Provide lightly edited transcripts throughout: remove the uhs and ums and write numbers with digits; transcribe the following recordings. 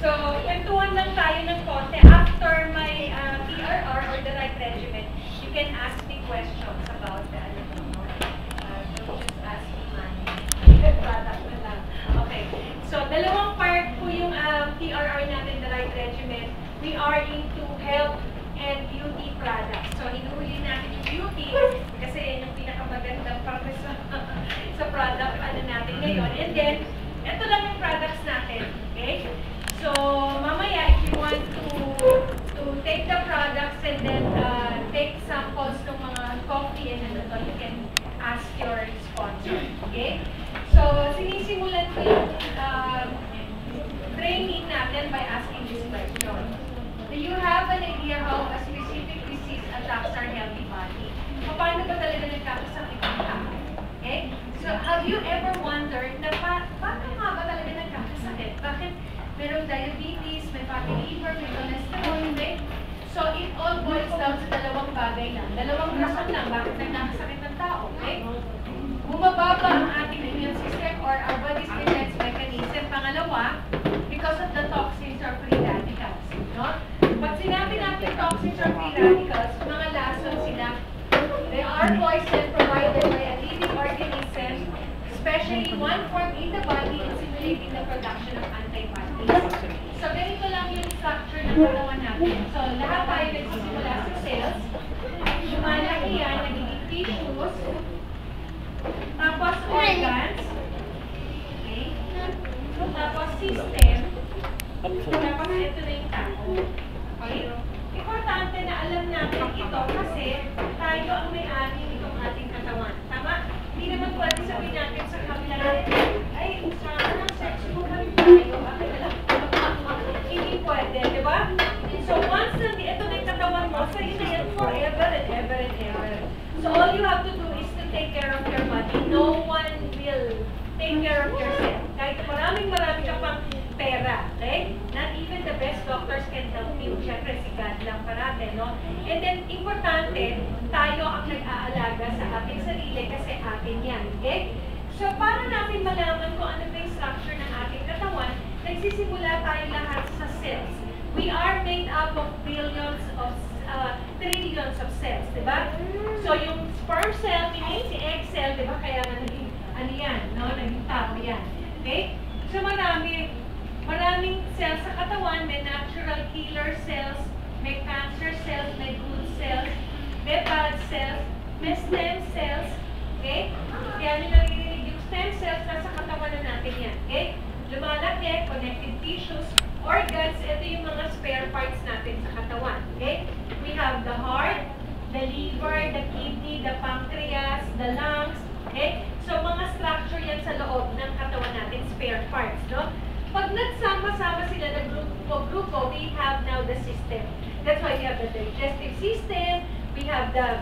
So, kwentuhan lang tayo ng konti. After my PRR or the right regimen, you can ask me questions about that. Don't just ask me my product na lang. Okay. So, dalawang part po yung PRR natin, the right regimen. We are into health and beauty products. So, hinuhuli natin yung beauty kasi yan yung pinakamagandang purpose sa product natin ngayon. And then, ito lang yung products natin. Okay? So, mamaya, if you want to take the products and then take samples ng mga coffee and ano to, you can ask your sponsor. Okay? So, sinisimulan ko yung training natin by asking this question. Do you have an idea how a specific disease attacks our healthy body? Paano ba talaga nagkakasakit ang tao? Okay? So, have you ever wondered na paano nga ba talaga nagkakasakit? Bakit merong diabetes, may fatty liver, may cholesterol, okay? So, it all boils down sa dalawang bagay lang. Dalawang rason lang bakit nagkakasakit ng tao, okay? Bumababa ang ating immune system or our body's defense mechanism. Pangalawa, because of the toxins or free radicals. No? Pag sinabi natin toxins or free radicals, mga lason sila, they are poison provided by a living organism, especially one form in the body and stimulating the production of antibodies. So, ganito lang yung structure ng katawan natin. So, lahat tayo nagsisimula sa cells, lumalaki yan, nagiging tissues, tapos organs, okay? Tapos system, tapos ito na yung tao. Okay? Importante na alam natin ito kasi tayo ang may-ari nitong ating katawan. Tama? Hindi naman pwede sabihin natin sa kabila natin, ay, sana ng sex mo kami tayo, bakit na lang? Hindi pwede, di ba? So once na ito na yung katawan mo, so yun na yan forever and ever and ever. So all you have to do is to take care of your body. No one will take care of yourself. Kahit marami ka pang pera, okay? Not even the best doctors can help you. Siyempre, si God lang parate, no? And then, importante, tayo ang nag-aalaga sa ating sarili kasi atin yan, okay? So, para natin malaman kung ano ba yung structure ng ating katawan, nagsisimula tayo lahat sa cells. We are made up of trillions of cells, di ba? So, yung sperm cell, meaning si egg cell, di ba? Kaya nga naging, ano yan, no? Naging tao yan. Okay? So, maraming cells sa katawan, may natural killer cells, may cancer cells, may good cells, may bad cells, may stem cells, okay? Kaya nyo naririnig yung stem cells nasa katawan na natin yan, okay? Lumalaki, connective tissues, organs, ito yung mga spare parts natin sa katawan, okay? We have the heart, the liver, the kidney, the pancreas, the lungs, okay? So, mga structure yan sa loob ng katawan natin, spare parts, no? Pag nagsama-sama sila ng grupo, we have now the system. That's why we have the digestive system, we have the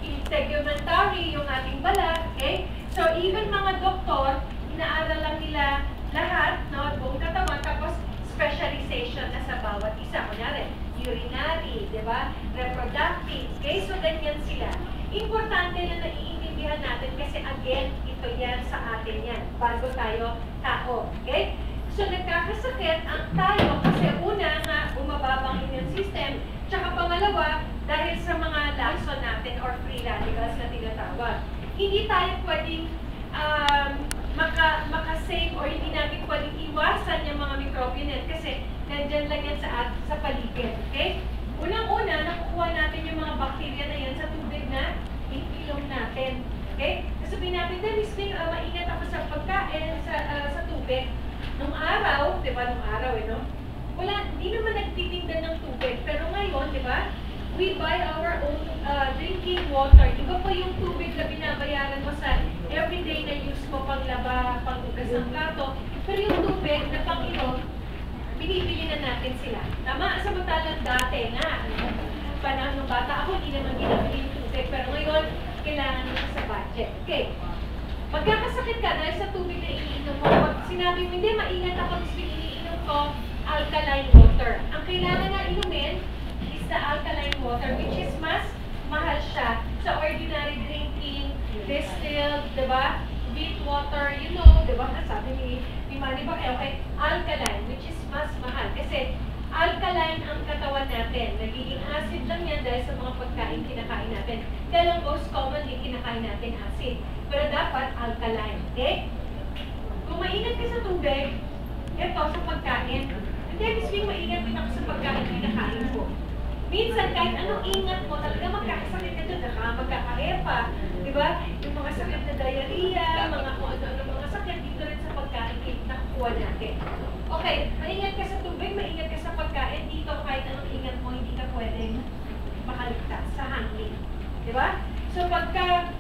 integumentary, yung ating balat, okay? So, even mga doktor, inaaral lang nila lahat, no, buong katawan, tapos specialization na sa bawat isa. Kunyari, urinary, di ba? Reproductive, okay? So, ganyan sila. Importante na naiintindihan natin kasi again, ito yan sa atin yan, bago tayo tao, okay? So, nagkakasakit ang tayo kasi una nga, bumababang immune system, tsaka pangalawa, dahil sa mga lason natin or free radicals na tinatawag. Hindi tayo pwedeng makasave or hindi natin pwedeng iwasan yung mga mikrobyo yan kasi nandyan lang yan sa paligid. Okay? Unang-una, nakukuha natin yung mga bakterya na yan sa tubig na iilong natin. Okay? Sabihin natin, Miss Ming, maingat ako sa pagkain, sa tubig. Nung araw, di ba, no? Wala, hindi naman nagtitinda ng tubig. Pero ngayon, di ba, we buy our own drinking water. Iba pa yung tubig na binabayaran mo sa everyday na use mo panglaba, panghugas ng plato. Pero yung tubig na pang-inom, binibili na natin sila. Tama? Samantalang dati nga, panahon ng bata ako, hindi naman ginabili yung tubig. Pero ngayon, kailangan nito sa budget. Okay. Magkakasakit ka dahil sa tubig na iniinom mo. Pag sinabi mo, hindi, maingat ako gusto iniinom ko, alkaline water. Ang kailangan na inumin is the alkaline water, which is mas mahal siya sa ordinary drinking, distilled, diba? Beet water, you know, diba? Sabi ni Manny ba kayo, okay? Alkaline, which is mas mahal. Kasi alkaline ang katawan natin. Nagiging acid lang yan dahil sa mga pagkain kinakain natin. Kaya lang most commonly kinakain natin acid. Pero dapat alkaline. Okay? Kung maingat ka sa tubig, ito sa pagkain, hindi ibig sabihin maingat din ako sa pagkain kinakain ko. Minsan, kahit anong ingat mo, talaga magkakasakit ka doon, magkakahepa, di ba? Yung mga sakit na diarrhea, mga kung ano-ano, mga sakit dito rin sa pagkain nakukuha natin. Okay, maingat ka sa tubig, maingat ka sa pagkain, dito kahit anong ingat mo, hindi ka pwedeng makaligtas sa handling. Di ba? So pagka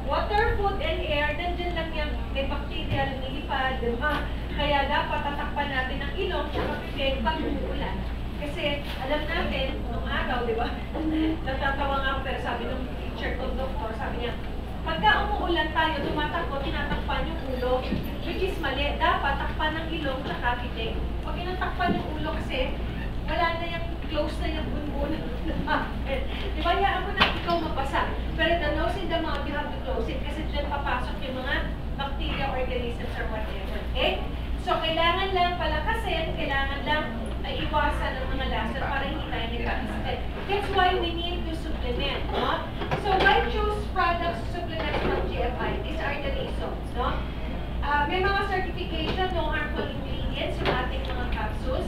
water, food, and air, nandiyan lang yung may bacteria, lumilipad, di ba? Kaya dapat tatakpan natin ang ilong at pipig pag umuulan. Kasi alam natin, nung araw, di ba? Natatawa nga ako, pero sabi nung teacher ko, doktor, sabi niya, pagka umuulan tayo, tumatakbo, tinatakpan yung ulo, which is mali. Dapat takpan ng ilong at pipig. Pag tinatakpan yung ulo kasi, wala na yung close na yung bunbun. Di ba, hayaan mo na ikaw mabasa. Pero the nose and the mouth, you have to close it kasi dyan papasok yung mga bacteria, organisms, or whatever. Okay? So, kailangan lang palakasin, kailangan lang ay iwasan ng mga lason para hindi tayo nagkakasakit. That's why we need to supplement, no? So, why choose products supplements from GFI? These are the reasons, no? May mga certification, no harmful ingredients, yung ating mga capsules.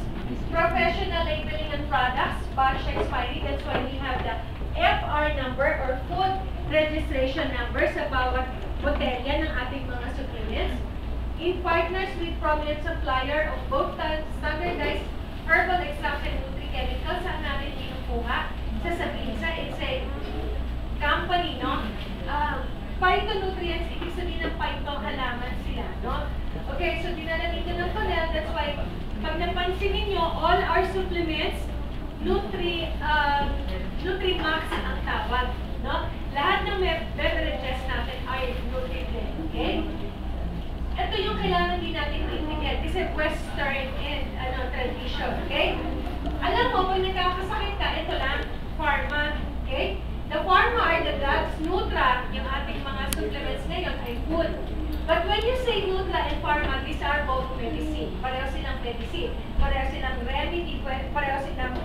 Professional labeling and products, batch expiry, that's why we have the FR number or food registration number sa bawat botelya ng ating mga supplements. In partners with prominent supplier of both standardized herbal extract and nutri-chemicals, saan natin kinukuha? Sasabihin sa, it's a company, no? Phytonutrients, ibig sabihin ng phyto, halaman sila, no? Okay, so dinala dito ng panel, that's why, pag napansin ninyo, all our supplements, Nutri-Max ang tawag, no? Lahat ng beverages natin ay Nutri-Blend, okay? Ito yung kailangan din natin tingnan kasi Western and tradition, okay? Alam mo, pag nagkakasakit ka, ito lang, pharma, okay? The pharma are the drugs, Nutra, yung ating mga supplements ngayon ay food. But when you say Nutra and pharma, these are both medicine. Pareho silang medicine. Pareho silang remedy, pareho silang